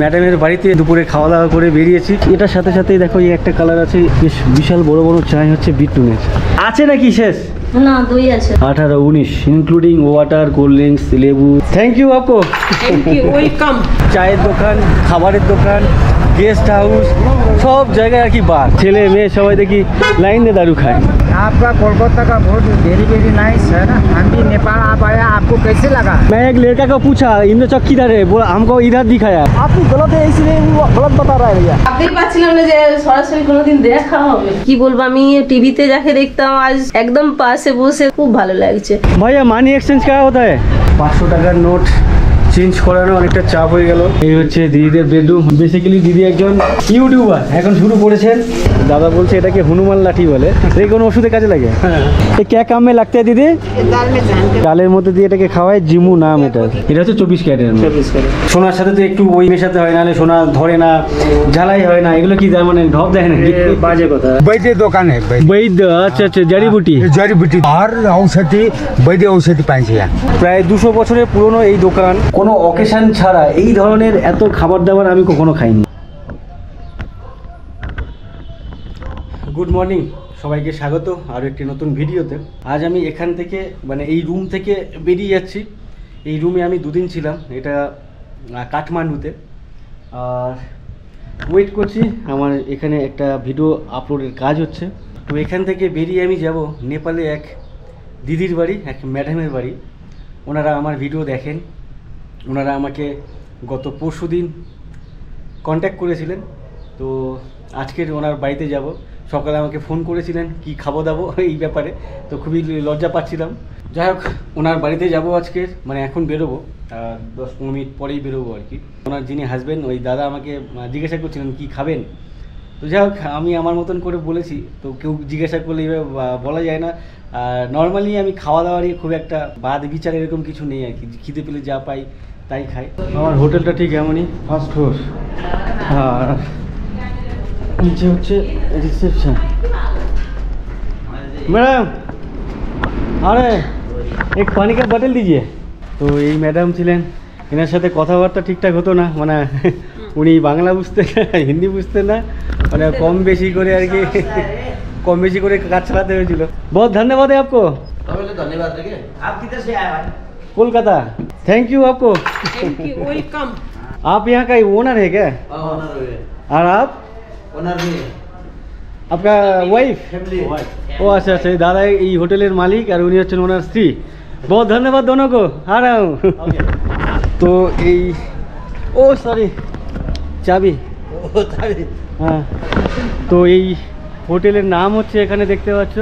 ম্যাডামের বাড়িতে দুপুরে খাওয়া দাওয়া করে বেরিয়েছি। এটার সাথে সাথেই দেখো এই একটা কালার আছে, বেশ বিশাল বড় বড় চাই হচ্ছে বিটুনের। আছে নাকি শেষ? না, দই আছে 18, 19 ইনক্লুডিং ওয়াটার, কোল্ড ড্রিঙ্কস, লেবু। থ্যাংক ইউ আপু। Thank you, welcome. চায়ের দোকান, খাবারের দোকান, गेस्ट हाउस सब जगह की बात। ছেলে মেয়ে সবাই দেখি लाइन में दारू खाए। आपका कोलकाता का बहुत वेरी वेरी नाइस है ना। हम भी नेपाल आप आया, आपको कैसे लगा? मैं एक लड़का को पूछा इंद्र चौक किधर है, बोला हमको इधर दिखाया। आप गलत है इसलिए वो गलत बता रहा है भैया। ভাবতেই পারছিলাম না যে সরাসরি কোনোদিন দেখা হবে। কি বলবো, আমি টিভিতে যাকে দেখতাম আজ একদম পাশে বসে খুব ভালো লাগছে। भैया মানি এক্সচেঞ্জ क्या होता है? 500 টাকার নোট চেঞ্জ করানো অনেকটা চাপ হয়ে গেল। এই হচ্ছে দিদিদের বেডরুম। বেসিক্যালি দিদি একজন ইউটিউবার, এখন শুরু করেছেন। দাদা বলছে এটাকে হনুমান লাঠি বলে, এই কোনো ওষুধের কাজে লাগে। ये क्या काम में लगता है दीदी? ডালের মধ্যে দিয়ে এটাকে খাওয়ায়, জিমু নাম এটা। এটা হচ্ছে 24 ক্যারেটের। সোনার সাথে তো একটু ওই মেশাতে হয়, নাহলে সোনা ধরে না, ঝালাই হয় না। এগুলো কি মানে ঢপ দেয় না? बाजे কথা वैद्य দোকান है। वैद्य, अच्छा अच्छा, जड़ी बूटी। जड़ी बूटी और औषधि, वैद्य औषधि পাইছে। প্রায় 200 বছরের পুরনো এই দোকান। কোনো অকেশন ছাড়া এই ধরনের এত খাবার দাবার আমি কখনো খাইনি। গুড মর্নিং, সবাইকে স্বাগত আরও একটি নতুন ভিডিওতে। আজ আমি এখান থেকে মানে এই রুম থেকে বেরিয়ে যাচ্ছি। এই রুমে আমি 2 দিন ছিলাম, এটা কাঠমান্ডুতে। আর ওয়েট করছি, আমার এখানে একটা ভিডিও আপলোডের কাজ হচ্ছে। তো এখান থেকে বেরিয়ে আমি যাব নেপালে এক দিদির বাড়ি, এক ম্যাডামের বাড়ি। ওনারা আমার ভিডিও দেখেন। ওনারা আমাকে গত পরশুদিন কন্ট্যাক্ট করেছিলেন। তো আজকের ওনার বাড়িতে যাব। সকালে আমাকে ফোন করেছিলেন কি খাবো দাবো এই ব্যাপারে, তো খুবই লজ্জা পাচ্ছিলাম। যাই হোক, ওনার বাড়িতে যাব আজকের, মানে এখন বেরোবো, 10-15 মিনিট পরেই বেরোবো আর কি। ওনার যিনি হাজব্যান্ড, ওই দাদা আমাকে জিজ্ঞাসা করছিলেন কি খাবেন। তো যাই হোক, আমি আমার মতন করে বলেছি। তো কেউ জিজ্ঞাসা করলে এইভাবে বলা যায় না। আর নর্মালি আমি খাওয়া দাওয়া নিয়ে খুব একটা বাদ বিচার এরকম কিছু নেই আর কি। খিদে পেলে যা পাই তাই খাই। আমার হোটেলটা ঠিক এমনই, ফার্স্ট ফ্লোর, আর নিচে হচ্ছে রিসেপশন। ম্যাডাম আরে এক পানি কা বটল দিজিয়ে। তো এই ম্যাডাম ছিলেন, এনার সাথে কথাবার্তা ঠিকঠাক হতো না, মানে উনি বাংলা বুঝতেন না, হিন্দি বুঝতেন না, মানে কম বেশি করে আর কি, কম বেশি করে কাজ চালাতে হয়েছিল। बहुत धन्यवाद है आपको। धन्यवाद। आप किधर से आए भाई? कोलकाता। थैंक यू आपको। Thank you, welcome. आप यहाँ का ओनर है क्या? ओनर है। और आप? ओनर भी है। आपका वाइफ? फैमिली। ও আচ্ছা আচ্ছা, এই দাদা এই হোটেলের মালিক আর উনি হচ্ছেন ওনার স্ত্রী। बहुत धन्यवाद दोनों को। आ रहा हूँ। তো এই ও সরি চাবি। হ্যাঁ, তো এই হোটেলের নাম হচ্ছে, এখানে দেখতে পাচ্ছ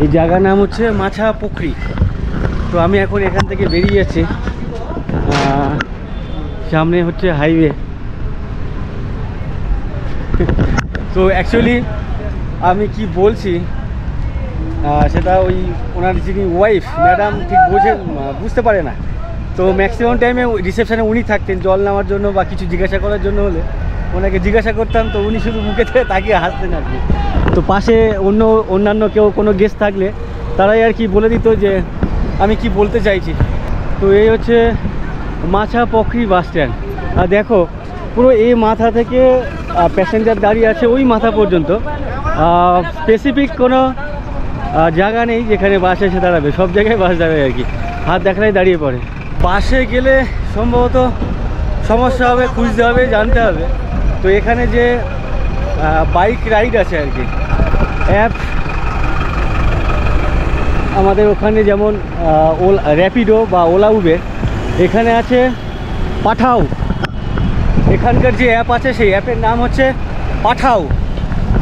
এই জায়গার নাম হচ্ছে মাছা পুকুরি। তো আমি এখন এখান থেকে বেরিয়ে যাচ্ছি। সামনে হচ্ছে হাইওয়ে। তো অ্যাকচুয়ালি আমি কি বলছি সেটা ওই ওনার যিনি ওয়াইফ ম্যাডাম ঠিক বুঝতে পারে না। তো ম্যাক্সিমাম টাইমে রিসেপশানে উনি থাকতেন, জল নেওয়ার জন্য বা কিছু জিজ্ঞাসা করার জন্য হলে ওনাকে জিজ্ঞাসা করতাম, তো উনি শুধু মুখে তাকিয়ে হাসতেন আর কি। তো পাশে অন্যান্য কেউ কোনো গেস্ট থাকলে তারাই আর কি বলে দিত যে আমি কি বলতে চাইছি। তো এই হচ্ছে মাছা পুকুরি বাস স্ট্যান্ড। আর দেখো পুরো এই মাথা থেকে প্যাসেঞ্জার দাঁড়িয়ে আছে ওই মাথা পর্যন্ত। স্পেসিফিক কোনো জায়গা নেই যেখানে বাস এসে দাঁড়াবে, সব জায়গায় বাস দাঁড়াবে আর কি, হাত দেখালেই দাঁড়িয়ে পড়ে। বাসে গেলে সম্ভবত সমস্যা হবে, খুঁজতে হবে, জানতে হবে। তো এখানে যে বাইক রাইড আছে আর কি, অ্যাপ আমাদের ওখানে যেমন র্যাপিডো বা ওলা উবের, এখানে আছে পাঠাও। এখানকার যে অ্যাপ আছে সেই অ্যাপের নাম হচ্ছে পাঠাও।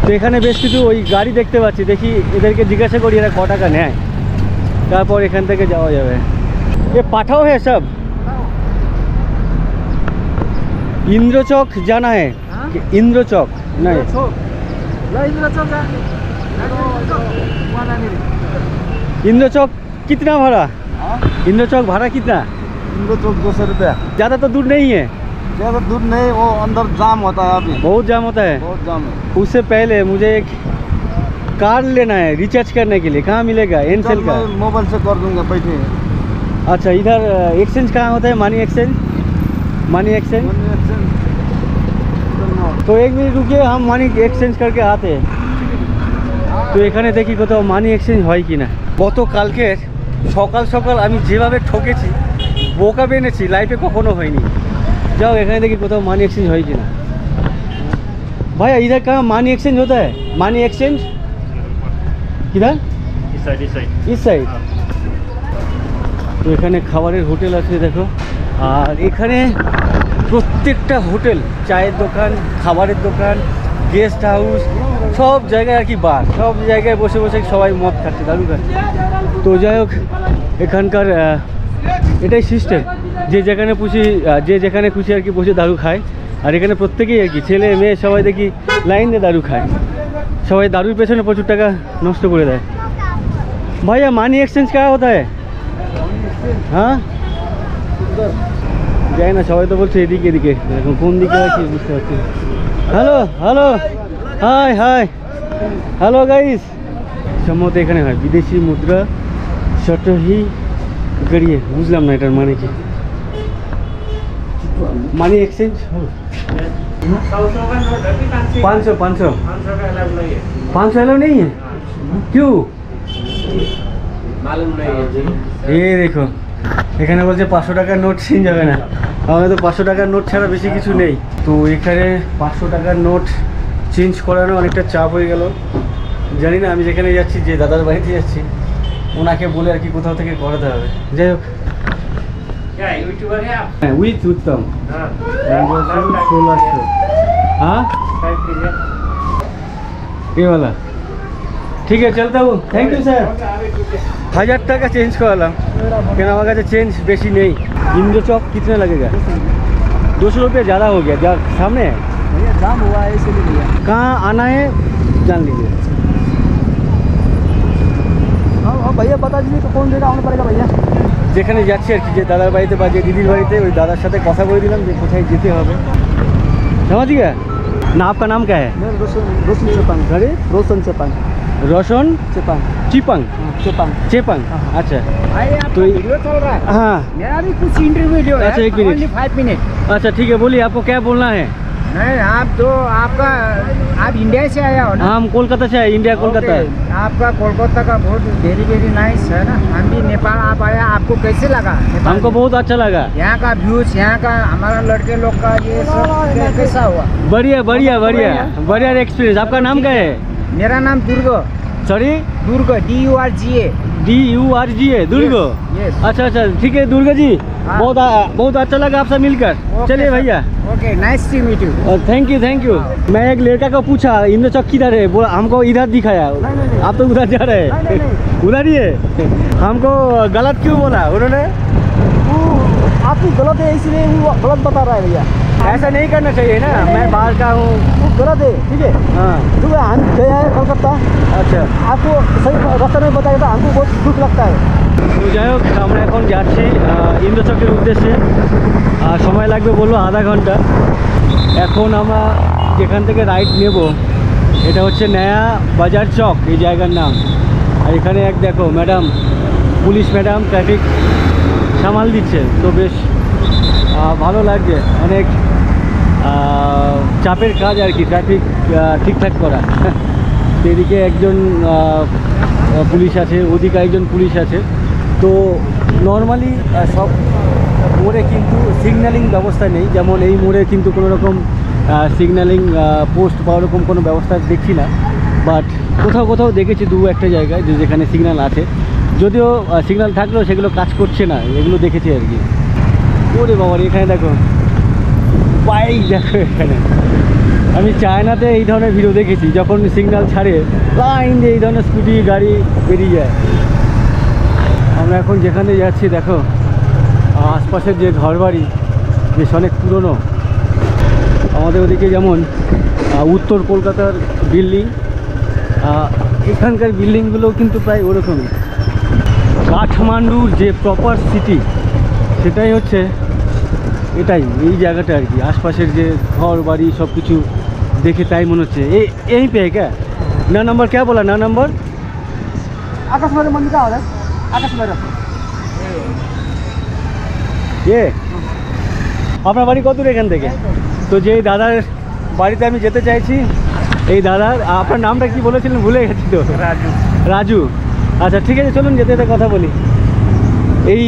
তো এখানে বেশ কিছু ওই গাড়ি দেখতে পাচ্ছি, দেখি এদেরকে জিজ্ঞাসা করি এরা ক টাকা নেয়, তারপর এখান থেকে যাওয়া যাবে। এ পাঠাও है सब। इंद्र चौक जाना है। इंद्र चौक नहीं, इंद्र चौक कितना भाड़ा? इंद्र चौक भाड़ा कितना? इंद्र चौक 200 रुपया। ज़्यादा तो दूर नहीं है। ज़्यादा दूर नहीं, वो अंदर जाम होता है अभी, बहुत जाम होता है। बहुत जाम है। उससे पहले मुझे एक कार लेना है रिचार्ज करने के लिए, कहाँ मिलेगा? एनसेल का। मोबाइल से कर दूंगा, बैठे। अच्छा, इधर एक्सचेंज कहाँ होता है? मनी एक्सचेंज, मनी एक्सचेंज तो 1 मिनट रुकिए, हम মানি এক্সচেঞ্জ करके आते हैं। তো এখানে দেখি কোথাও মানি এক্সচেঞ্জ হয় কি না। গতকালকে সকাল সকাল আমি যেভাবে ঠকেছি, বোকা বেনেছি, লাইফে কখনো হয়নি। যাও এখানে দেখি কোথাও মানি এক্সচেঞ্জ হয় কি না। ভাইয়া इधर कहाँ मानी एक्सचेंज होता है? मानी एक्सचेंज किधर? इस साइड। তো এখানে খাবারের হোটেল আছে দেখো, আর এখানে প্রত্যেকটা হোটেল, চায়ের দোকান, খাবারের দোকান, গেস্ট হাউস, সব জায়গায় আর কি বার, সব জায়গায় বসে বসে সবাই মদ খাচ্ছে, দারু খাচ্ছে। তো যাই হোক এখানকার এটাই সিস্টেম, যে যেখানে খুশি আর কি বসে দারু খায়। আর এখানে প্রত্যেকেই আর কি ছেলে মেয়ে সবাই দেখি লাইন দিয়ে দারু খায়, সবাই দারুর পেছনে প্রচুর টাকা নষ্ট করে দেয়। ভাইয়া মানি এক্সচেঞ্জ কারা হতা है? হ্যাঁ যাই না, সবাই তো বলছে এদিকে এদিকে, এখন কোন দিকে আছে বুঝতে পারছি। Hello hello, high high, hello guys. সম্ভবত এখানে হয় বিদেশি মুদ্রা সটহি গড়িয়ে, বুঝলাম না এটার মানে কি। মানি एक्सचेंज 500 500 अलाउ नहीं है? क्यों? मालूम नहीं है। ये देखो এখানে বলছে 500 টাকার নোট চেঞ্জ হবে না। আমাদের তো 500 টাকার নোট ছাড়া বেশি কিছু নেই। তো এখানে 500 টাকার নোট চেঞ্জ করানো অনেকটা চাপ হয়ে গেল। জানি না, আমি যেখানে যাচ্ছি, যে দাদার বাড়িতে যাচ্ছি, ওনাকে বলে আর কি কোথাও থেকে করাতে হবে। যাই হোক, क्या यूट्यूबर है आप? विथ उत्तम। हाँ 1600। हाँ ये वाला ठीक है, चलता हूँ। Thank you sir. 1000 টাকা চেঞ্জ করালাম, কেন আমার কাছে চেঞ্জ বেশি নেই। इंद्र चौक कितने लगेगा? 200 रुपये ज़्यादा हो गया। जा सामने है, जाम हुआ है इसीलिए भैया। कहाँ आना है जान लीजिए। हाँ भैया बता दीजिए तो कौन देगा, आना पड़ेगा भैया। যেখানে যাচ্ছি আর কি, যে দাদার বাড়িতে বা যে দিদির বাড়িতে, ওই দাদার সাথে কথা বলে দিলাম যে কোথায় যেতে হবে। समझ गया ना? आपका नाम क्या है? रोशन चेपांग। अरे रोशन चेपांग। रोशन चेपांग। चिपंग। चेपांग। चेपंग, अच्छा। भाई तो आपका वीडियो चल रहा है? हाँ मेरा भी कुछ इंटरव्यू है। अच्छा, 1 मिनट। Only 5 minute. अच्छा ठीक है, बोलिए आपको क्या बोलना है? नहीं आप तो आप इंडिया से आया हो ना? हम कोलकाता से आए, इंडिया कोलकाता। ओके, आपका कोलकाता का बहुत वेरी नाइस है ना। हम भी नेपाल आप आया, आपको कैसे लगा नेपाल? हमको बहुत अच्छा लगा। यहाँ का व्यूज, यहाँ का हमारा लड़के लोग का ये सब कैसा हुआ? बढ़िया बढ़िया बढ़िया बढ़िया एक्सपीरियंस। आपका नाम क्या है? मेरा नाम दुर्ग। सॉरी? दुर्ग, DURGA। DURGA, दुर्ग। Yes. अच्छा अच्छा ठीक है दुर्गा जी, हाँ। बहुत अच्छा लगा आपसे मिलकर। चलिए भैया, okay, nice to meet you. Thank you. मैं एक लड़का को पूछा इंद्र चौक किधर है, बोला हमको इधर दिखाया। नहीं। आप तो उधर जा रहे हैं? नहीं। उधर ही है। हमको गलत क्यों बोला उन्होंने? आप भी गलत है, इसलिए वो गलत बता रहा है भैया। ऐसा नहीं करना चाहिए ना, मैं बाहर का हूँ। वो गलत है, ठीक है। हाँ जो हम गया है कोलकाता, अच्छा। आपको सही रास्ता नहीं बताएगा तो हमको बहुत दुख लगता है। তো যাই হোক, আমরা এখন যাচ্ছি ইন্দ্র চকের উদ্দেশ্যে। সময় লাগবে বললো আধা ঘন্টা। এখন আমরা যেখান থেকে রাইড নেব, এটা হচ্ছে নয়া বাজার চক এই জায়গার নাম। আর এখানে এক দেখো ম্যাডাম, পুলিশ ম্যাডাম ট্রাফিক সামাল দিচ্ছে, তো বেশ ভালো লাগছে। অনেক চাপের কাজ আর কি, ট্রাফিক ঠিকঠাক করা। এদিকে একজন পুলিশ আছে, ওদিকে একজন পুলিশ আছে। তো নর্মালি সব মোড়ে কিন্তু সিগন্যালিং ব্যবস্থা নেই, যেমন এই মোড়ে কিন্তু কোনো রকম সিগন্যালিং পোস্ট বা ওরকম কোনো ব্যবস্থা দেখছি না। বাট কোথাও দেখেছি 2-1টা জায়গায় যেখানে সিগন্যাল আছে, যদিও সিগন্যাল থাকলেও সেগুলো কাজ করছে না, এগুলো দেখেছি আর কি। ওরে বাবা, এখানে দেখো বাইক, দেখো এখানে। আমি চায়নাতে এই ধরনের ভিডিও দেখেছি, যখন সিগন্যাল ছাড়ে লাইন দিয়ে এই ধরনের স্কুটি গাড়ি বেরিয়ে যায়। আমরা এখন যেখানে যাচ্ছি দেখো আশপাশের যে ঘরবাড়ি বেশ অনেক পুরনো। আমাদের ওদিকে যেমন উত্তর কলকাতার বিল্ডিং, এখানকার বিল্ডিংগুলোও কিন্তু প্রায় ওরকমই। কাঠমান্ডুর যে প্রপার সিটি, সেটাই হচ্ছে এটাই, এই জায়গাটা আর কি। আশপাশের যে ঘর বাড়ি সব কিছু দেখে তাই মনে হচ্ছে এই पे है क्या? ना नंबर क्या बोला? ना नंबर आकाश मेरे मंदिर का है, आकाश मेरे ये আপনার বাড়ি কত দূর এখান থেকে? তো যে দাদার বাড়িতে আমি যেতে চাইছি। এই দাদার আপনার নামটা কি বলেছিলেন ভুলে গেছি তো। राजू রাজু। আচ্ছা ঠিক আছে, চলুন যেতে যেতে কথা বলি। এই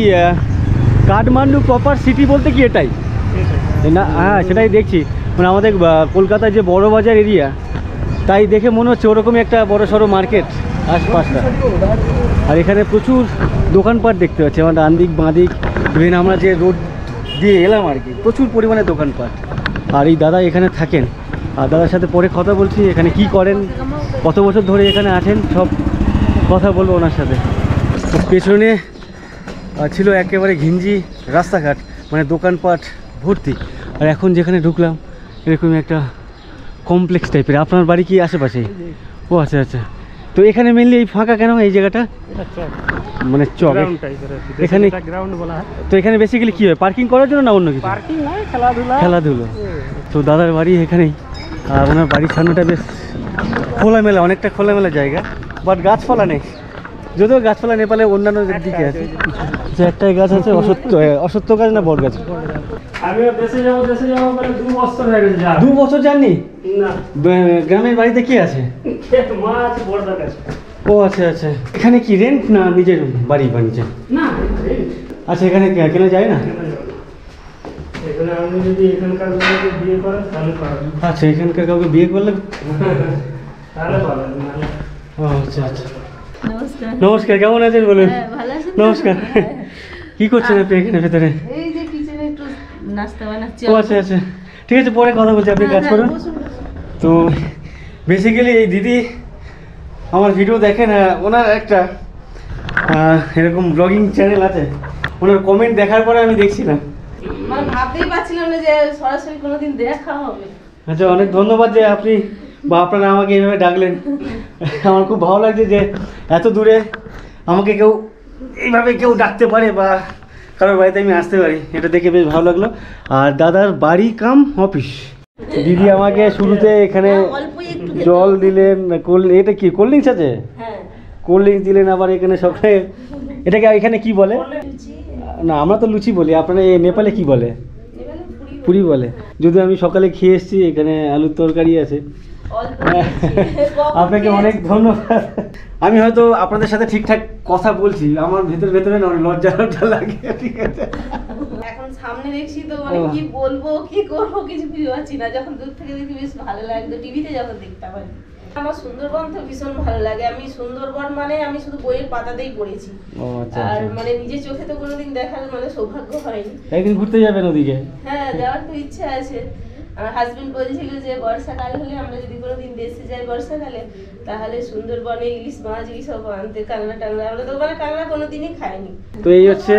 কাঠমান্ডু প্রপার সিটি বলতে কি এটাই না? হ্যাঁ সেটাই দেখছি, মানে আমাদের কলকাতার যে বড় বাজার এরিয়া, তাই দেখে মনে হচ্ছে ওরকমই একটা বড় সড়ো মার্কেট আশপাশটা। আর এখানে প্রচুর দোকানপাট দেখতে পাচ্ছি, আমার ডান দিক বাঁ দিক, ইভেন আমরা যে রোড দিয়ে এলাম আর কি, প্রচুর পরিমাণে দোকানপাট। আর এই দাদা এখানে থাকেন, আর দাদার সাথে পরে কথা বলছি, এখানে কি করেন, কত বছর ধরে এখানে আছেন, সব কথা বলবো ওনার সাথে। পেছনে ছিল একেবারে ঘিঞ্জি রাস্তাঘাট, মানে দোকানপাট ভর্তি। আর এখন যেখানে ঢুকলাম এরকমই একটা কমপ্লেক্স টাইপের। আপনার বাড়ি কি আশেপাশে? ও আচ্ছা আচ্ছা। তো এখানে মেনলি এই ফাঁকা কেন এই জায়গাটা? মানে চক এখানে ग्राउंड बोला है তো এখানে বেসিক্যালি কি হয়, পার্কিং করার জন্য না অন্য কিছু? पार्किंग है खेला-धूला খেলাধুলো। তো দাদার বাড়ি এখানেই, আর ওনার বাড়ির সামনেটা বেশ খোলামেলা, অনেকটা খোলামেলা জায়গা, বাট গাছপালা নেই। যদিও গাছপালা নেপালে অন্যান্য দিকে আছে, যে একটাই গাছ আছে অসত্য গাছ না বট গাছ। আমি দেশে যাব করে 2 বছর হয়ে গেছে যা 2 বছর যাননি? না গ্রামের বাড়িতে কি আছে? ক্ষেত মাছ বড়দা কাছে ও আচ্ছা আচ্ছা। এখানে কি রেন্ট না নিজের বাড়ি বানিয়েছে? না আচ্ছা, এখানে কেনা যায় না? এখানে আমি যদি এখানকার লোককে বিয়ে করে তাহলে পারবো, আচ্ছা, এখানকার কাউকে বিয়ে করলে তাহলে পারবো না। ও আচ্ছা আচ্ছা। নমস্কার। নমস্কার, কেমন আছেন বলুন? হ্যাঁ, ভালো আছেন? নমস্কার। কি করছেন আপনি এখানে ভেতরে? এই যে কিচেনে একটু নাস্তা বানাচ্ছি। ও আচ্ছা আচ্ছা, ঠিক আছে, পরে কথা বলছি, আপনি কাজ করুন। বসুন, বসুন। তো বেসিক্যালি এই দিদি আমার ভিডিও দেখেন, ওনার একটা এরকম ব্লগিং চ্যানেল আছে, ওনার কমেন্ট দেখার পরে আমি দেখছিলাম। মানে ভাবতেই পারছিলাম না যে সরাসরি কোনোদিন দেখা হবে। আচ্ছা, অনেক ধন্যবাদ যে আপনি বা আপনারা আমাকে এইভাবে ডাকলেন। আমার খুব ভালো লাগছে যে এত দূরে আমাকে কেউ এইভাবে কেউ ডাকতে পারে বা কারোর বাড়িতে আমি আসতে পারি, এটা দেখে বেশ ভালো লাগলো। আর দাদার বাড়ি কাম অফিস। দিদি আমাকে শুরুতে এখানে অল্পই একটু জল দিলেন, এটা কি কোল্ড ড্রিঙ্কস আছে? হ্যাঁ, কোল্ড ড্রিঙ্কস দিলেন, আবার এখানে সকালে এটাকে এখানে কি বলে? না, আমরা তো লুচি বলি, আপনারা এই নেপালে কি বলে? এবারে পুরি পুরি বলে। যদি আমি সকালে খেয়ে এসেছি, এখানে আলুর তরকারি আছে। অল্প দিয়েছি। কম আপনাকে অনেক ধন্যবাদ। আমি হয়তো আপনাদের সাথে ঠিকঠাক কথা বলছি, আমার ভেতরে না অনেক লজ্জা লাগে, ঠিক আছে? এখন সামনে দেখছি তো মানে ও। কি বলবো কি করবো কিছু বুঝতে পারছি না। যখন দূর থেকে দেখি বেশ ভালো লাগতো, টিভিতে যখন দেখতাম আর কি। আমার সুন্দরবন তো ভীষণ ভালো লাগে। আমি সুন্দরবন মানে আমি শুধু বইয়ের পাতাতেই পড়েছি, ও আচ্ছা আর আচ্ছা। মানে নিজে চোখে তো কোনোদিন দেখার মানে সৌভাগ্য হয়নি। একদিন ঘুরতে যাবেন ওদিকে? হ্যাঁ, যাওয়ার তো ইচ্ছা আছে। আমার হাজবেন্ড বলছিল যে বর্ষাকাল হলে আমরা যদি কোনোদিন দেশে যাই বর্ষাকালে, তাহলে সুন্দরবনে ইলিশ মাছ এইসব আনতে, কাঁকড়া টাংরা। আমরা তো মানে কাঁকড়া কোনোদিনই খাইনি। তো এই হচ্ছে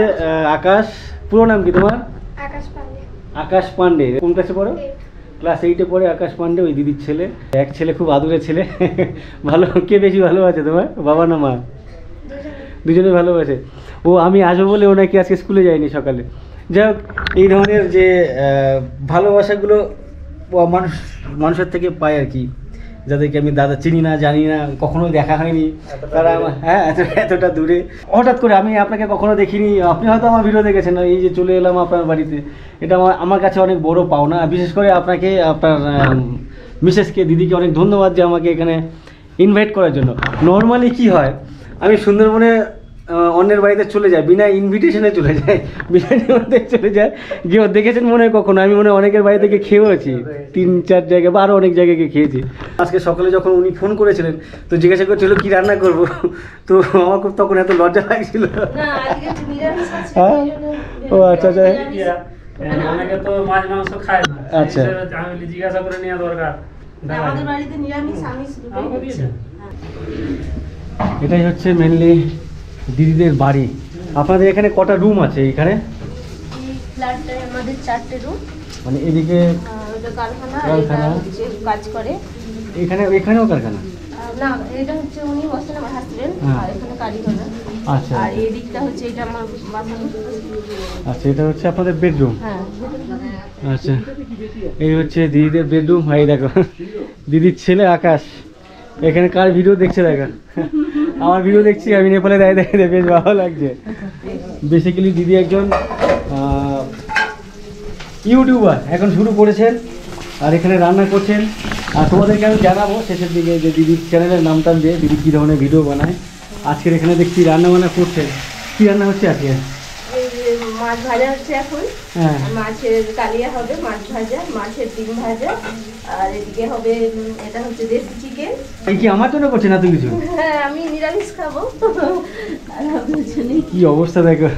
আকাশ। পুরো নাম কি তোমার? আকাশ পান্ডে। আকাশ পান্ডে। কোন ক্লাসে পড়ো? ক্লাস 8-এ পড়ে আকাশ পান্ডে, ওই দিদির ছেলে। এক ছেলে খুব আদুরের ছেলে। ভালো, কে বেশি ভালো আছে তোমার, বাবা না মা? দুজনে ভালোবাসে। ও আমি আসবো বলে ও নাকি আজকে স্কুলে যায়নি সকালে। যাই হোক, এই ধরনের যে ভালোবাসাগুলো মানুষের থেকে পাই আর কি, যাদেরকে আমি দাদা চিনি না, জানি না, কখনো দেখা হয়নি, তারা আমার এতটা দূরে হঠাৎ করে আমি আপনাকে কখনো দেখিনি। আপনি হয়তো আমার ভিডিও দেখেছেন, এই যে চলে এলাম আপনার বাড়িতে, এটা আমার কাছে অনেক বড় পাওনা। বিশেষ করে আপনাকে, আপনার মিসেসকে, দিদিকে অনেক ধন্যবাদ যে আমাকে এখানে ইনভাইট করার জন্য। নর্মালি কি হয়, আমি সুন্দরবনে অন্যের বাড়িতে চলে যায়, বিনা ইনভিটেশনে চলে যায়, বিনা নিমন্ত্রণে চলে যায়। গিয়ে দেখেছেন মনে হয় কখনো? আমি মনে হয় অনেকের বাড়ি থেকে খেয়েওছি, 3-4 জায়গায় বা আরও অনেক জায়গায় গিয়ে খেয়েছি। আজকে সকালে যখন উনি ফোন করেছিলেন, তো জিজ্ঞাসা করছিল কি রান্না করব, তো আমার খুব তখন এত লজ্জা লাগছিল। না, আজকে একটু নিরামিষ আছে, হ্যাঁ? এই জন্য ও আচ্ছা আচ্ছা। নিরামিষ। অনেকে তো মাছ মাংস খায় না, আচ্ছা। সেই হিসেবে আমি জিজ্ঞাসা করে নেওয়া দরকার। আমাদের বাড়িতে নিরামিষ আমিষ দুটোই আমাকে হচ্ছে। দিয়েছে? এটাই হচ্ছে মেনলি দিদিদের বাড়ি। আপনাদের এখানে কটা রুম আছে এইখানে? এই ফ্ল্যাটটায় আমাদের 4টে রুম, মানে এদিকে ওটা কারখানা, আর এটা কারখানা। হচ্ছে কাজ করে। এখানেও কারখানা? না, এটা হচ্ছে উনি বসেন আমার হাজবেন্ড, হ্যাঁ। আর এখানে কারিগররা। আচ্ছা আর এই দিকটা হচ্ছে এটা আমার বাথরুম। আচ্ছা, এটা হচ্ছে আপনাদের বেডরুম। হ্যাঁ, আচ্ছা, এই হচ্ছে দিদিদের বেডরুম। এই দেখো, দিদির ছেলে আকাশ এখানে কার ভিডিও দেখছে দেখা। আমার ভিডিও দেখছি, আমি নেপালে দাঁড়িয়ে বেশ ভালো লাগছে। বেসিক্যালি দিদি একজন ইউটিউবার এখন শুরু করেছেন, আর এখানে রান্না করছেন। আর তোমাদেরকে আমি জানাবো শেষের দিকে যে দিদির চ্যানেলের নামটা দিয়ে দিদি কী ধরনের ভিডিও বানায়। আজকের এখানে দেখছি রান্না বান্না করছেন। কী রান্না হচ্ছে আজকে? এই যে মাছ ভাজা হচ্ছে এখন, হ্যাঁ আর মাছের কালিয়া হবে, মাছ ভাজা, মাছের ডিম ভাজা, আর এদিকে হবে এটা হচ্ছে দেশি চিকেন। এই কি আমার জন্য করছেন এত কিছু? হ্যাঁ আমি নিরামিষ খাবো আর আপনার জন্য কি অবস্থা দেখো,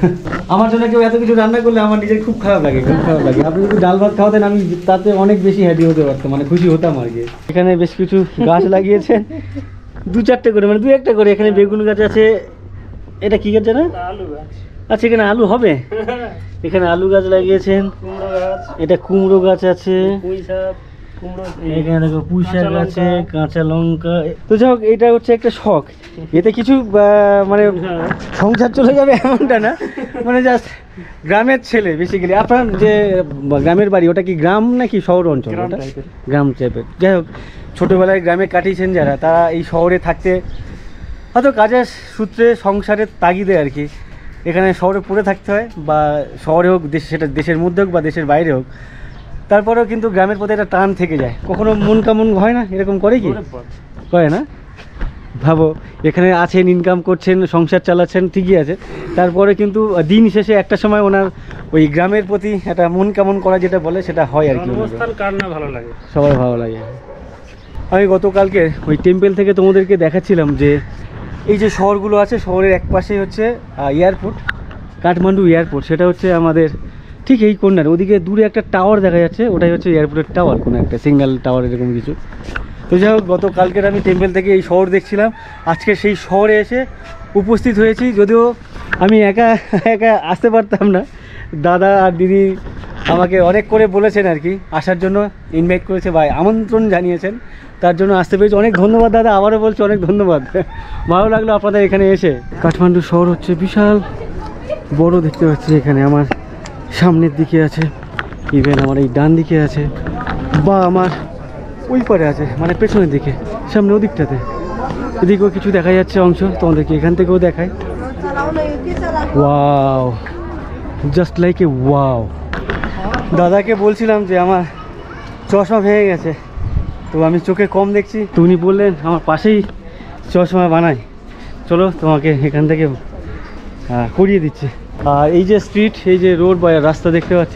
আমার জন্য কেউ এত কিছু রান্না করলে আমার নিজের খুব খারাপ লাগে, খুব খারাপ লাগে। আপনি যদি ডাল ভাত খাওয়াতেন আমি তাতে অনেক বেশি হ্যাপি হতে পারতাম, মানে খুশি হতাম আর কি। এখানে বেশ কিছু গাছ লাগিয়েছেন, 2-4টে করে, মানে 2-1টা করে। এখানে বেগুন গাছ আছে, এটা কি গাছ জানা? আলু গাছ, আচ্ছা এখানে আলু হবে, এখানে আলু গাছ লাগিয়েছেন। কুমড়ো গাছ, এটা কুমড়ো গাছ আছে, পুঁই শাক, কুমড়ো, এখানে দেখো পুঁই শাক আছে, কাঁচা লঙ্কা। তো যাই হোক, এটা হচ্ছে একটা শখ, এতে কিছু মানে সংসার চলে যাবে এমনটা না, মানে জাস্ট গ্রামের ছেলে বেসিক্যালি। আপনার যে গ্রামের বাড়ি ওটা কি গ্রাম নাকি শহর অঞ্চল? গ্রাম ওটা টাইপের। গ্রাম টাইপের। যাই হোক, ছোটোবেলায় গ্রামে কাটিয়েছেন যারা, তারা এই শহরে থাকতে হয়তো কাজের সূত্রে, সংসারের তাগিদে আর কি এখানে শহরে পড়ে থাকতে হয়, বা শহরে হোক দেশ, সেটা দেশের মধ্যে হোক বা দেশের বাইরে হোক, তারপরেও কিন্তু গ্রামের প্রতি একটা টান থেকে যায়। কখনো মন কেমন হয় না, এরকম করে কি? করে না? ভাবো এখানে আছেন, ইনকাম করছেন, সংসার চালাচ্ছেন, ঠিকই আছে, তারপরে কিন্তু দিন শেষে একটা সময় ওনার ওই গ্রামের প্রতি একটা মন কেমন করা যেটা বলে সেটা হয় আর কি। জন্মস্থান কার না ভালো লাগে? সবার ভালো লাগে। আমি গতকালকে ওই টেম্পল থেকে তোমাদেরকে দেখাচ্ছিলাম যে এই যে শহরগুলো আছে, শহরের এক পাশেই হচ্ছে এয়ারপোর্ট, কাঠমান্ডু এয়ারপোর্ট। সেটা হচ্ছে আমাদের ঠিক এই কর্নার, ওদিকে দূরে একটা টাওয়ার দেখা যাচ্ছে, ওটাই হচ্ছে এয়ারপোর্টের টাওয়ার, কোনো একটা সিগন্যাল টাওয়ার এরকম কিছু। তো যাই হোক, গতকালকের আমি টেম্পল থেকে এই শহর দেখছিলাম, আজকে সেই শহরে এসে উপস্থিত হয়েছি। যদিও আমি একা একা আসতে পারতাম না, দাদা আর দিদি আমাকে অনেক করে বলেছেন আর কি আসার জন্য, ইনভাইট করেছে বা আমন্ত্রণ জানিয়েছেন, তার জন্য আসতে পেরেছি। অনেক ধন্যবাদ দাদা, আবারও বলছি অনেক ধন্যবাদ। ভালো লাগলো আপনাদের এখানে এসে। কাঠমান্ডু শহর হচ্ছে বিশাল বড়, দেখতে পাচ্ছি এখানে আমার সামনের দিকে আছে, ইভেন আমার এই ডান দিকে আছে, বা আমার ওই পারে আছে, মানে পেছনের দিকে, সামনে ওদিকটাতে, এদিকেও কিছু দেখা যাচ্ছে অংশ, তোমাদেরকে এখান থেকেও দেখায়। Wow, just like a wow. দাদাকে বলছিলাম যে আমার চশমা ভেঙে গেছে, তো আমি চোখে কম দেখছি, তো উনি বললেন আমার পাশেই চশমা বানায়, চলো তোমাকে এখান থেকে করিয়ে দিচ্ছে। আর এই যে স্ট্রিট, এই যে রোড বা রাস্তা দেখতে পাচ্ছ,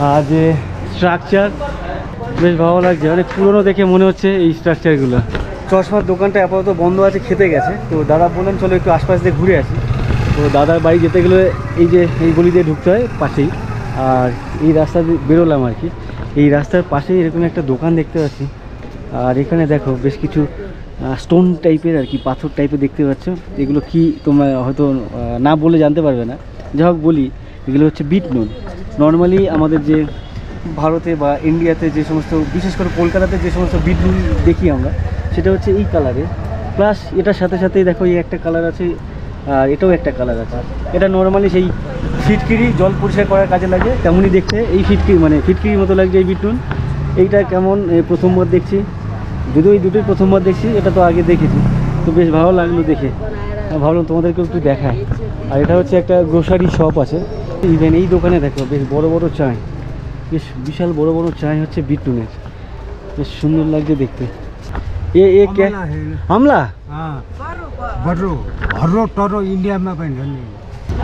আর যে স্ট্রাকচার, বেশ ভালো লাগছে, অনেক পুরনো দেখে মনে হচ্ছে এই স্ট্রাকচারগুলো। চশমার দোকানটা আপাতত বন্ধ আছে, খেতে গেছে, তো দাদা বললেন চলো একটু আশপাশ দিয়ে ঘুরে আসি। তো দাদার বাড়ি যেতে গেলে এই যে এই গলি দিয়ে ঢুকতে হয় পাশেই, আর এই রাস্তা দিয়ে বেরোলাম আর কি, এই রাস্তার পাশেই এরকম একটা দোকান দেখতে পাচ্ছি। আর এখানে দেখো বেশ কিছু স্টোন টাইপের আর কি, পাথর টাইপের দেখতে পাচ্ছ, এগুলো কি তোমরা হয়তো না বলে জানতে পারবে না, যাই হোক বলি, এগুলো হচ্ছে বিট নুন। নর্মালি আমাদের যে ভারতে বা ইন্ডিয়াতে যে সমস্ত, বিশেষ করে কলকাতাতে যে সমস্ত বিট নুন দেখি আমরা, সেটা হচ্ছে এই কালারের, প্লাস এটার সাথে সাথেই দেখো এই একটা কালার আছে, আর এটাও একটা কালার আছে। এটা নর্মালি সেই ফিটকিরি জল পরিষ্কার করার কাজে লাগে, তেমনই দেখতে এই ফিটকিরি, মানে ফিটকিরির মতো লাগছে এই বিট নুন। এইটা কেমন প্রথমবার দেখছি, যদিও এই দুটোই প্রথমবার দেখছি, এটা তো আগে দেখেছি, তো বেশ ভালো লাগলো দেখে, ভাবলাম তোমাদেরকেও একটু দেখায়। আর এটা হচ্ছে একটা গ্রোসারি শপ আছে, ইভেন এই দোকানে দেখো বেশ বড় বড় চাই, বেশ বিশাল বড় বড় চাই হচ্ছে বিট নুনের, বেশ সুন্দর লাগছে দেখতে। এ কে আমলা? इंडिया में बन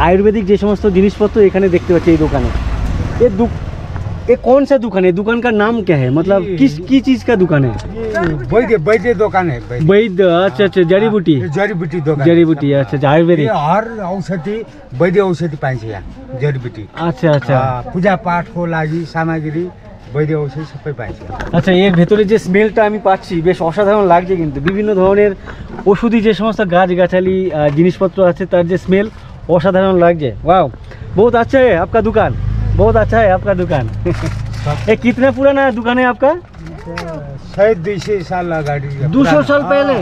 आयुर्वेदिक जे समस्त जिनिसपत्र एखाने देखते पाচ্ছি এই দোকানে। ये कौन सा दुकान है? दुकान का नाम क्या है, मतलब की चीज का दुकान है? वैद्य वैद्य दुकान है। वैद्य, अच्छा अच्छा, जड़ी बूटी, जड़ी बूटी दुकान, जड़ी बूटी, अच्छा अच्छा, आयुर्वेदिक। ये हर औषधि वैद्य औषधि पाइन्छ यहाँ, जड़ी बूटी। अच्छा अच्छा, पूजा पाठ को लागि सामग्री वैद्य औषधि सबै पाइन्छ। আচ্ছা, এর ভেতরে যে স্মেলটা আমি পাচ্ছি বেশ অসাধারণ লাগছে, কিন্তু বিভিন্ন ধরনের ওষুধি যে সমস্ত গাছগাছালি জিনিসপত্র আছে তার যে স্মেল অসাধারণ লাগছে। वाओ, बहुत अच्छा है आपका दुकान, बहुत अच्छा है आपका दुकान। ये कितना पुराना दुकान है आपका? शायद 200 साल अगाडि, 200 साल पहले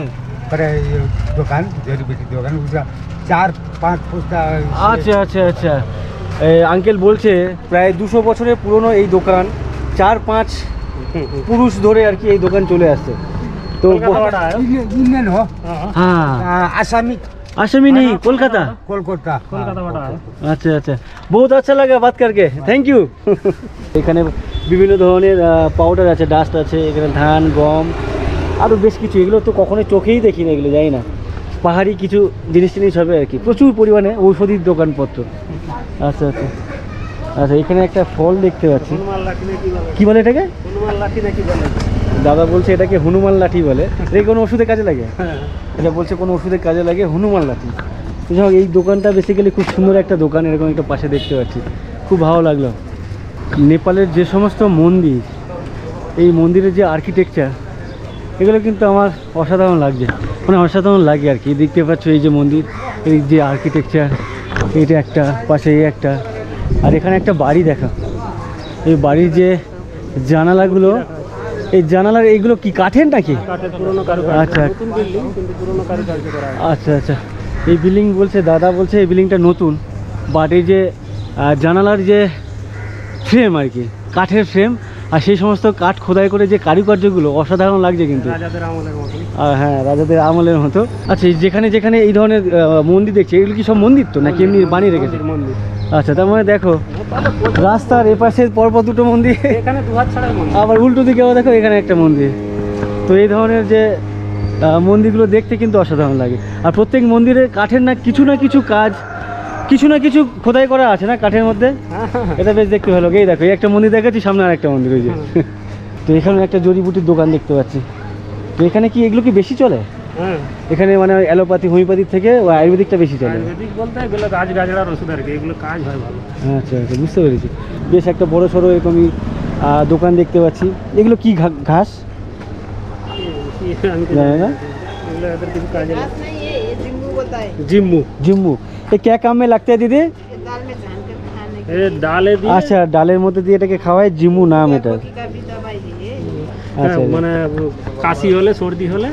पर यो दुकान जड़ी बूटी दुकान उसका 4-5 पुस्ता। আচ্ছা আচ্ছা আচ্ছা, আঙ্কেল বলছে প্রায় 200 বছরের পুরনো এই দোকান, 4-5 পুরুষ ধরে আর কি এই দোকান চলে আসছে। তো इंडियन हो, হ্যাঁ, आसामी, आसामी नहीं, कोलकाता। कोलकाता। अच्छा अच्छा, बहुत अच्छा लगा बात करके, थैंक यू। এখানে বিভিন্ন ধরনের পাউডার আছে, ডাস্ট আছে, এখানে ধান, গম, আরও বেশ কিছু। এগুলো তো কখনোই চোখেই দেখি না, এগুলো জানি না, পাহাড়ি কিছু জিনিস টিনিস হবে আর কি। প্রচুর পরিমাণে ঔষধির দোকানপত্র। আচ্ছা আচ্ছা আচ্ছা, এখানে একটা ফল দেখতে পাচ্ছি, কি বলে এটাকে? হনুমান লাঠি নাকি বলে? দাদা বলছে এটাকে হনুমান লাঠি বলে। এটা কোনো ওষুধে কাজে লাগে? এটা বলছে কোনো ওষুধে কাজে লাগে হনুমান লাঠি। তো যাই হোক, এই দোকানটা বেসিক্যালি খুব সুন্দর একটা দোকান, এরকম একটা পাশে দেখতে পাচ্ছি, খুব ভালো লাগলো। নেপালের যে সমস্ত মন্দির, এই মন্দিরের যে আর্কিটেকচার, এগুলো কিন্তু আমার অসাধারণ লাগছে, মানে অসাধারণ লাগে আর কি। দেখতে পাচ্ছ এই যে মন্দির, এই যে আর্কিটেকচার, এইটা একটা, পাশে এই একটা, আর এখানে একটা বাড়ি দেখা। এই বাড়ির যে জানালাগুলো, এই জানালার এইগুলো কি কাঠের নাকি? আচ্ছা আচ্ছা আচ্ছা, এই বিল্ডিং বলছে, দাদা বলছে এই বিল্ডিংটা নতুন, বাট এই যে জানালার যে ফ্রেম আর কি, কাঠের ফ্রেম, আর সেই সমস্ত কাঠ খোদাই করে যে কারুকার্যগুলো অসাধারণ লাগছে কিন্তু। হ্যাঁ, রাজাদের আমলের মতো। আচ্ছা, যেখানে যেখানে এই ধরনের মন্দির দেখছি, এগুলো কি সব মন্দির তো নাকি এমনি বানিয়ে রেখেছে? মন্দির। আচ্ছা, তার মানে দেখো রাস্তার এপাশে পরপর দুটো মন্দির, এখানে দুহাত ছাড়া মন্দির, আবার উল্টো দিকেও দেখো এখানে একটা মন্দির। তো এই ধরনের যে মন্দিরগুলো দেখতে কিন্তু অসাধারণ লাগে। আর প্রত্যেক মন্দিরে কাঠের না কিছু কাজ, কিছু না কিছু খোদাই করা আছে না কাঠের মধ্যে, এটা বেশ দেখতে ভালো। এই দেখো, এই একটা মন্দির দেখাচ্ছি, সামনে আর একটা মন্দির ওই যে। তো এখানে একটা জড়িবুটির দোকান দেখতে পাচ্ছি। তো এখানে কি এগুলো কি বেশি চলে? এখানে মানে অ্যালোপ্যাথি হোমিওপ্যাথির থেকে আয়ুর্বেদিকটা বেশি চলে? আয়ুর্বেদিক বলতে এগুলো গাছগাছড়ার ওষুধ আর কি, এগুলো কাজ হয় ভালো। আচ্ছা আচ্ছা, বুঝতে পেরেছি। বেশ একটা বড় সড়ো এরকমই দোকান দেখতে পাচ্ছি। এগুলো কি ঘাস জানি না, এগুলো এদের কিছু কাজে জিম্মু। জিম্মু। ये क्या काम में लगता है दीदी? এ ডালে দিয়ে, আচ্ছা, ডালের মধ্যে দিয়ে এটাকে খাওয়ায়, জিম্মু নাম এটা। আচ্ছা মানে কাশি হলে, সর্দি হলে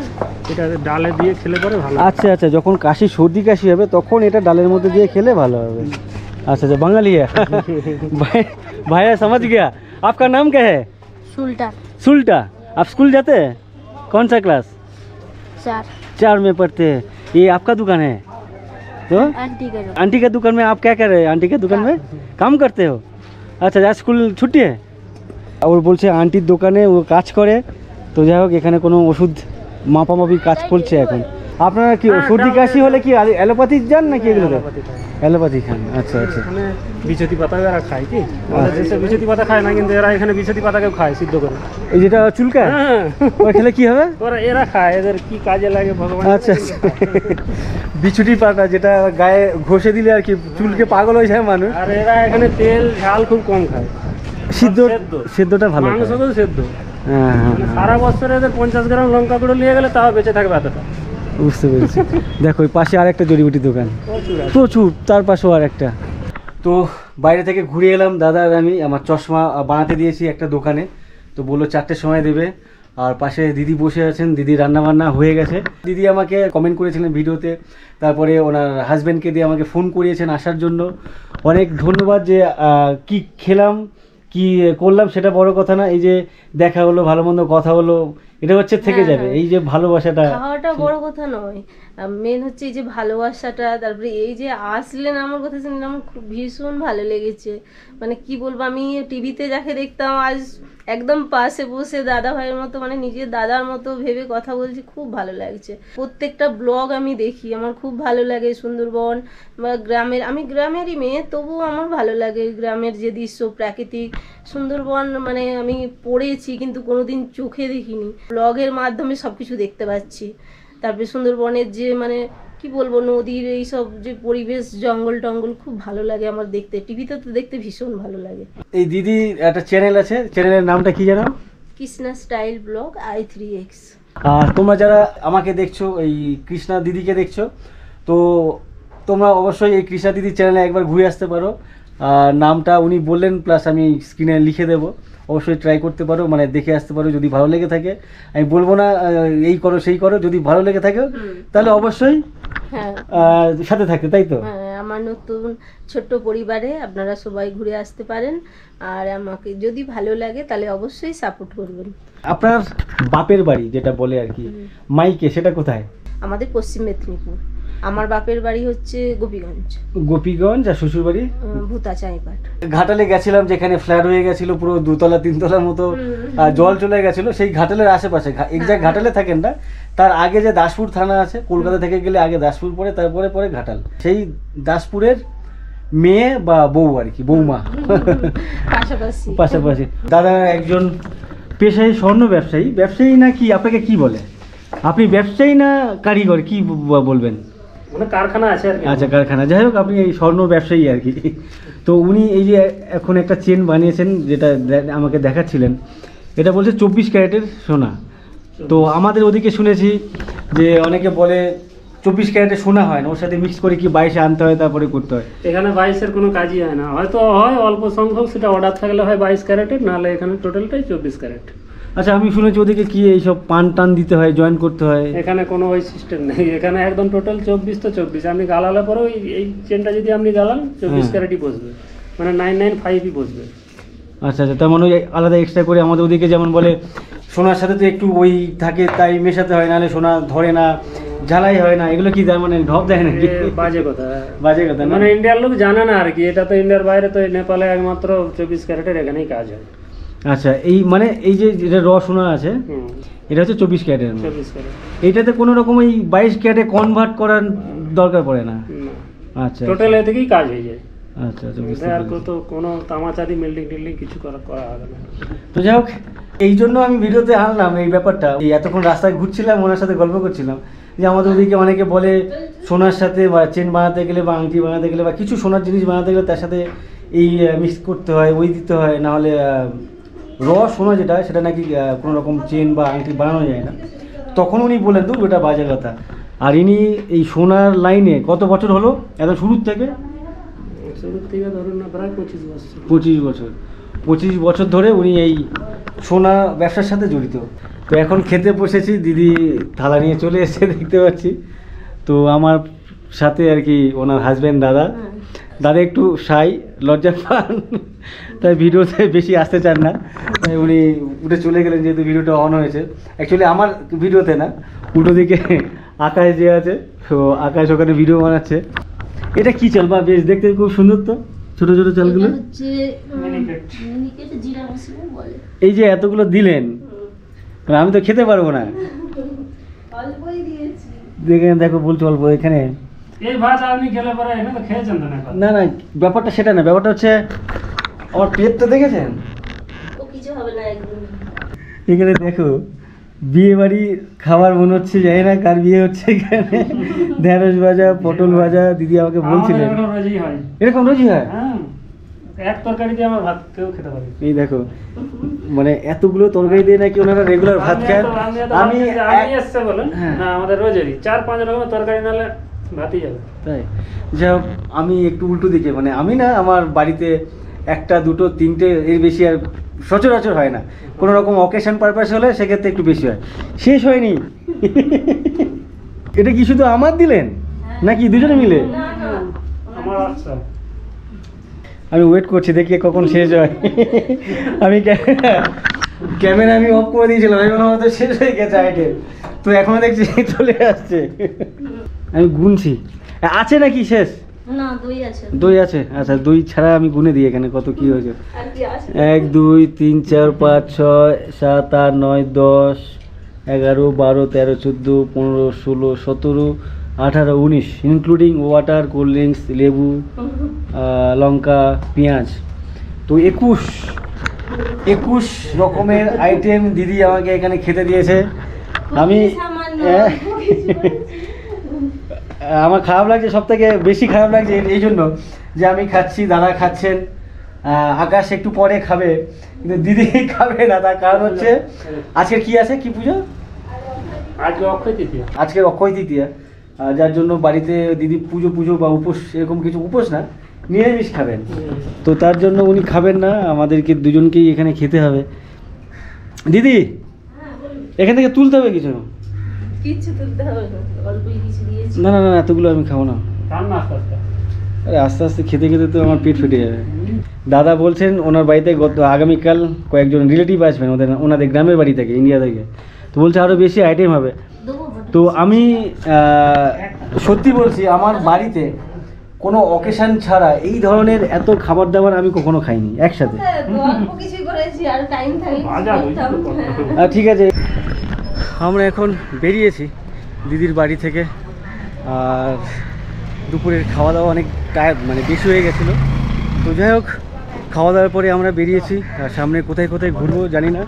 এটা ডালে দিয়ে খেলে পরে ভালো। আচ্ছা আচ্ছা, যখন কাশি সর্দি কাশি হবে তখন এটা ডালের মধ্যে দিয়ে খেলে ভালো হবে। अच्छा अच्छा, बंगाली है। भैया समझ गया। आपका नाम क्या है? सुल्टा। सुल्टा। आप स्कूल जाते हैं? कौन सा क्लास? 4 में पढ़ते हैं। ये आपका दुकान है? तो आंटी का दुकान में आप क्या कर रहे हैं? आंटी के दुकान में काम करते हो? अच्छा, आज स्कूल छुट्टी है? और বলছে আন্টির দোকানে ও কাজ করে। তো যাই হোক, এখানে কোনো ওষুধ মাপামাপির কাজ করছে এখন। আপনারা কি সর্দি কাশি হলে কি অ্যালোপ্যাথি যান নাকি এগুলোতে? অ্যালোপ্যাথি খান। আচ্ছা আচ্ছা, মানে বিছতি পাতা এরা খায় কি? আমাদের দেশে বিছতি পাতা খায় না, কিন্তু এরা এখানে বিছতি পাতাকেও খায় সিদ্ধ করে। এই যেটা চুলকায়, ওরা খেলে কি হবে? এরা খায়, এদের কি কাজে লাগে ভগবান। আচ্ছা আচ্ছা, বিছুটি পাতা যেটা গায়ে ঘষে দিলে আর কি চুলকে পাগল হয়ে যায় মানুষ। আর এরা এখানে তেল ঝাল খুব কম খায়, সেদ্ধটা ভালো, মাংস তো সেদ্ধ। হ্যাঁ হ্যাঁ, সারা বছরে এদের 50 গ্রাম লঙ্কা গুঁড়ো নিয়ে গেলে তাও বেঁচে থাকবে এতটা। বুঝতে পেরেছি। দেখো ওই পাশে আর একটা জড়িবুটি দোকান, প্রচুর, তার পাশেও আর একটা। তো বাইরে থেকে ঘুরে এলাম, দাদা আর আমি। আমার চশমা বানাতে দিয়েছি একটা দোকানে, তো বললো 4টের সময় দেবে। আর পাশে দিদি বসে আছেন, দিদি রান্না বান্না হয়ে গেছে। দিদি আমাকে কমেন্ট করেছিলেন ভিডিওতে, তারপরে ওনার হাজব্যান্ডকে দিয়ে আমাকে ফোন করিয়েছেন আসার জন্য। অনেক ধন্যবাদ। যে কি খেলাম কি করলাম সেটা বড় কথা না, এই যে দেখা হলো, ভালো মন্দ কথা হলো, এটা হচ্ছে থেকে যাবে। এই যে ভালোবাসাটা, খাওয়াটা বড় কথা নয়, মেন হচ্ছে এই যে ভালোবাসাটা। তারপরে এই যে আসলেন, আমার কথা শুনলে আমার খুব ভীষণ ভালো লেগেছে। মানে কি বলবো, আমি টিভিতে যাকে দেখতাম আজ একদম পাশে বসে দাদা ভাইয়ের মতো, মানে নিজের দাদার মতো ভেবে কথা বলছি, খুব ভালো লাগছে। প্রত্যেকটা ব্লগ আমি দেখি, আমার খুব ভালো লাগে। সুন্দরবন বা গ্রামের, আমি গ্রামেরই মেয়ে, তবুও আমার ভালো লাগে গ্রামের যে দৃশ্য, প্রাকৃতিক সুন্দরবন। মানে আমি পড়েছি কিন্তু কোনোদিন চোখে দেখিনি, ব্লগের মাধ্যমে সব কিছু দেখতে পাচ্ছি। তারপরে সুন্দরবনের যে মানে কি বলবো, নদীর এইসব যে পরিবেশ, জঙ্গল টঙ্গল, খুব ভালো লাগে আমার দেখতে। টিভিতে তো দেখতে ভীষণ ভালো লাগে। এই দিদি একটা চ্যানেল আছে, চ্যানেলের নামটা কি জানো? Krishna style blog i3x। আর তোমরা যারা আমাকে দেখছো, এই কৃষ্ণা দিদিকে দেখছো, তো তোমরা অবশ্যই এই কৃষ্ণা দিদির চ্যানেলে একবার ঘুরে আসতে পারো। নামটা উনি বললেন, প্লাস আমি স্ক্রিনে লিখে দেবো, অবশ্যই ট্রাই করতে পারো, মানে দেখে আসতে পারো। যদি ভালো লেগে থাকে, আমি বলবো না এই করো সেই করো, যদি ভালো লেগে থাকে তাহলে অবশ্যই হ্যাঁ সাথে থাকতে, তাই তো? হ্যাঁ, আমার নতুন ছোট্ট পরিবারে আপনারা সবাই ঘুরে আসতে পারেন। আর আমাকে যদি ভালো লাগে তাহলে অবশ্যই সাপোর্ট করবেন। আপনার বাপের বাড়ি যেটা বলে আর কি, মাইকে, সেটা কোথায়? আমাদের পশ্চিম মেদিনীপুর। আমার বাপের বাড়ি হচ্ছে গোপীগঞ্জ, গোপীগঞ্জ, আর শ্বশুর বাড়ি ভূতা চাইপাট। ঘাটালে গেছিলাম, যেখানে ফ্ল্যাট হয়ে গেছিল পুরো 2 তলা 3 তলার মতো, জল চলে গেছিল, সেই ঘাটালের আশেপাশে, এক্সাক্ট ঘাটালে থাকেন না, তার আগে যে দাসপুর থানা আছে, কলকাতা থেকে গেলে আগে দাসপুর পড়ে, তারপরে পরে ঘাটাল, সেই দাসপুরের মেয়ে বা বউ আর কি, বৌমা পাশাপাশি। পাশাপাশি। দাদা একজন পেশায় স্বর্ণ ব্যবসায়ী, ব্যবসায়ী না কি আপনাকে কি বলে, আপনি ব্যবসায়ী না কারিগর কি বলবেন? মানে কারখানা আছে আর কি। আচ্ছা, কারখানা, যাই হোক আপনি এই স্বর্ণ ব্যবসায়ী আর কি। তো উনি এই যে এখন একটা চেন বানিয়েছেন, যেটা আমাকে দেখাচ্ছিলেন, এটা বলছে 24 ক্যারেটের সোনা। তো আমাদের ওদিকে শুনেছি যে অনেকে বলে 24 ক্যারেটের সোনা হয় না, ওর সাথে মিক্স করে কি 22 আনতে হয়, তারপরে করতে হয়। এখানে 22-এর কোনো কাজই হয় না, হয়তো হয় অল্প সংখ্যক, সেটা অর্ডার থাকলে হয় 22 ক্যারেটের, নাহলে এখানে টোটালটাই 24 ক্যারেট। আচ্ছা, আমি শুনেছি ওদিকে কি এইসব পান টান দিতে হয়, জয়েন করতে হয়? এখানে কোনো ওই সিস্টেম নেই, এখানে একদম টোটাল 24 তো 24। আপনি গালালে পরেও এই চেনটা যদি আপনি গালান 24 ক্যারেটই বসবে, মানে 995ই বসবে। আচ্ছা আচ্ছা, তার মানে ওই আলাদা এক্সট্রা করে আমাদের ওদিকে যেমন বলে সোনার সাথে তো একটু ওই থাকে, তাই মেশাতে হয়, নাহলে সোনা ধরে না, ঝালাই হয় না, এগুলো কি তার মানে ঢপ দেয় নাকি? বাজে কথা, বাজে কথা না? মানে ইন্ডিয়ার লোক জানে না আর কি, এটা তো ইন্ডিয়ার বাইরে, তো নেপালে একমাত্র 24 ক্যারেটের এখানেই কাজ হয়। আচ্ছা, এই মানে এই যে যেটা সোনা আছে, এটা হচ্ছে 24 ক্যারেটের, 24 ক্যারেট। এইটাতে কোনো রকম এই 22 ক্যারেটে কনভার্ট করার দরকার পড়ে না? আচ্ছা টোটাল এ থেকেই কাজ হয়ে যায়। আচ্ছা আচ্ছা, বুঝতে আর পেরেছি। তো কোনো তামাচাদি মিল্ডিং টিল্ডিং কিছু করা হবে না। তো যাই হোক, এই জন্য আমি ভিডিওতে আনলাম এই ব্যাপারটা। এই এতক্ষণ রাস্তায় ঘুরছিলাম, ওনার সাথে গল্প করছিলাম যে আমাদের ওদিকে অনেকে বলে সোনার সাথে বা চেন বানাতে গেলে বা আংটি বানাতে গেলে বা কিছু সোনার জিনিস বানাতে গেলে তার সাথে এই মিক্স করতে হয়, ওই দিতে হয়, নাহলে সোনা যেটা সেটা নাকি কোনো রকম চেন বা আংটি বানানো যায় না। তখন উনি বলেন তো ওটা বাজে কথা। আর ইনি এই সোনার লাইনে কত বছর হলো একদম শুরুর থেকে? শুরুর থেকে ধরুন না, প্রায় 25 বছর। 25 বছর ধরে উনি এই সোনা ব্যবসার সাথে জড়িত। তো এখন খেতে বসেছি, দিদি থালা নিয়ে চলে এসেছে দেখতে পাচ্ছি। তো আমার সাথে আর কি ওনার হাজব্যান্ড দাদা একটু শাই, লজ্জা পান, তাই ভিডিওতে বেশি আসতে চান না, তাই উনি উঠে চলে গেলেন, যেহেতু ভিডিওটা অন হয়েছে। অ্যাকচুয়ালি আমার ভিডিওতে না, উল্টো দিকে আকাশ যে আছে, তো আকাশ ওখানে ভিডিও বানাচ্ছে। এটা কি চাল বা বেশ দেখতে খুব সুন্দর, তো ছোট ছোট চালগুলো, এই যে এতগুলো দিলেন, আমি তো খেতে পারবো না। দেখো বলছো অল্প, এখানে এই ভাত আপনি খেলে পরে এখানে তো খেয়েছেন তো না? না না, ব্যাপারটা সেটা না, ব্যাপারটা হচ্ছে আমার পেটটা দেখেছেন, এখানে দেখো বিয়ে বাড়ি খাবার মনে হচ্ছে, জানি না কার বিয়ে হচ্ছে এখানে। ঢেঁড়স ভাজা, পটল ভাজা, দিদি আমাকে বলছিলেন এরকম রোজই হয়। এক তরকারি দিয়ে আমার ভাত কেউ খেতে পারে। এই দেখো, মানে এতগুলো তরকারি দিয়ে নাকি ওনারা রেগুলার ভাত খান। আমি এসছে বলেন না, আমাদের রোজেরই 4-5 রকমের তরকারি নালে ভাতই যাবে। তাই যাই হোক, আমি একটু উল্টো দিকে, মানে আমি না, আমার বাড়িতে 1, 2, 3টে এর বেশি আর সচরাচর হয় না। কোনো রকম অকেশন পারপাস হলে সেক্ষেত্রে একটু বেশি হয়। শেষ হয়নি। এটা কি শুধু আমার দিলেন নাকি দুজনে মিলে? আমার আচ্ছা, আমি ওয়েট করছি দেখি কখন শেষ হয়। আমি ক্যামেরা আমি অফ করে দিয়েছিলাম, আমি মনে হয়তো শেষ হয়ে গেছে আইটেম, তো এখনো দেখছি চলে আসছে। আমি গুনছি, আছে নাকি শেষ? না, দই আছে। দই আছে, আচ্ছা দই ছাড়া আমি গুনে দিই এখানে কত কি হয়েছে। 1, 2, 3, 4, 5, 6, 7, 8, 9, 10, 11, 12, 13, 14, 15, 16, 17, 18, 19 ইনক্লুডিং ওয়াটার, কোল্ড ড্রিঙ্কস, লেবু, লঙ্কা, পেঁয়াজ। তো 21 রকমের আইটেম দিদি আমাকে এখানে খেতে দিয়েছে। আমি আমার খারাপ লাগছে, সব থেকে বেশি খারাপ লাগছে এই জন্য যে আমি খাচ্ছি, দাদা খাচ্ছেন, আকাশ একটু পরে খাবে, কিন্তু দিদি খাবে না। তার কারণ হচ্ছে আজকের কি আছে, কি পুজো? আজকের অক্ষয় তৃতীয়া, যার জন্য বাড়িতে দিদি পুজো বা উপোস, এরকম কিছু উপোস না, নিরামিষ খাবেন। তো তার জন্য উনি খাবেন না, আমাদেরকে দুজনকেই এখানে খেতে হবে। দিদি এখান থেকে তুলতে হবে কিছু? কিছু তুলতে হবে না, অল্পই কিছু দিয়েছি। না না না, এতগুলো আমি খাবো না। আরে আস্তে আস্তে খেতে খেতে তো আমার পেট ফেটে যাবে। দাদা বলছেন ওনার বাড়িতে আগামীকাল কয়েকজন রিলেটিভ আসবেন, ওনাদের গ্রামের বাড়ি থেকে, ইন্ডিয়া থেকে। তো বলছে আরও বেশি আইটেম হবে। তো আমি সত্যি বলছি, আমার বাড়িতে কোনো অকেশান ছাড়া এই ধরনের এত খাবার দাবার আমি কখনো খাইনি একসাথে। হ্যাঁ, অল্প কিছুই করেছি, আর টাইম থাকলে কিছু করতাম। হ্যাঁ। ঠিক আছে, আমরা এখন বেরিয়েছি দিদির বাড়ি থেকে। আর দুপুরের খাওয়া দাওয়া অনেক টায়ার্ড, মানে বেশি হয়ে গেছিলো। তো যাই হোক, খাওয়া দাওয়ার পরে আমরা বেরিয়েছি। আর সামনে কোথায় কোথায় ঘুরবো জানি না,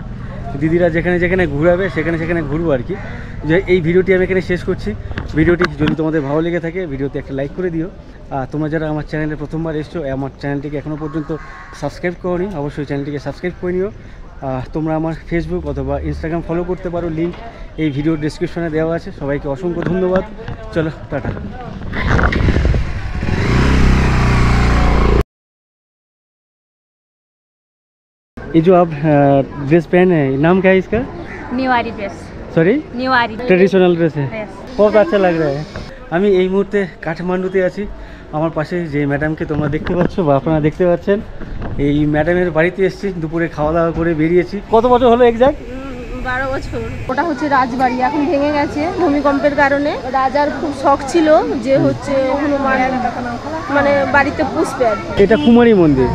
দিদিরা যেখানে যেখানে ঘুরাবে সেখানে সেখানে ঘুরবো আর কি। যে এই ভিডিওটি আমি এখানে শেষ করছি। ভিডিওটি যদি তোমাদের ভালো লেগে থাকে ভিডিওতে একটা লাইক করে দিও। আর তোমরা যারা আমার চ্যানেলে প্রথমবার এসছো, আমার চ্যানেলটিকে এখনও পর্যন্ত সাবস্ক্রাইব করোনি, অবশ্যই চ্যানেলটিকে সাবস্ক্রাইব করে নিও। তোমরা আমার ফেসবুক অথবা ইনস্টাগ্রাম ফলো করতে পারো, লিঙ্ক এই ভিডিওর ডিসক্রিপশনে দেওয়া আছে। সবাইকে অসংখ্য ধন্যবাদ। চলো, টাটা। ये जो आप ड्रेस पहने हैं, नाम क्या है इसका? निवारी ड्रेस। सॉरी, निवारी ट्रेडिशनल ड्रेस है। Yes. बहुत अच्छा लग रहा है। আমি এই মুহূর্তে কাঠমান্ডুতে আছি। আমার পাশে যে ম্যাডামকে তোমরা দেখতে পাচ্ছ বা আপনারা দেখতে পাচ্ছেন, এই ম্যাডামের বাড়িতে এসেছি। দুপুরে খাওয়া দাওয়া করে বেরিয়েছি। কত বছর হলো এক্সাক্ট? 12 বছর। ওটা হচ্ছে রাজবাড়ি, এখন ভেঙে গেছে ভূমিকম্পের কারণে। রাজার খুব শখ ছিল যে হচ্ছে হনুমান মানে বাড়িতে পুষবে আর কি। এটা কুমারী মন্দির।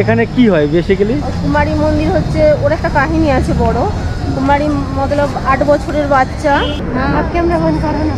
এখানে কি হয় বেসিক্যালি? কুমারী মন্দির হচ্ছে ওর একটা কাহিনী আছে বড়। কুমারী মতলব 8 বছরের বাচ্চা। আপকে আমরা মন করো না।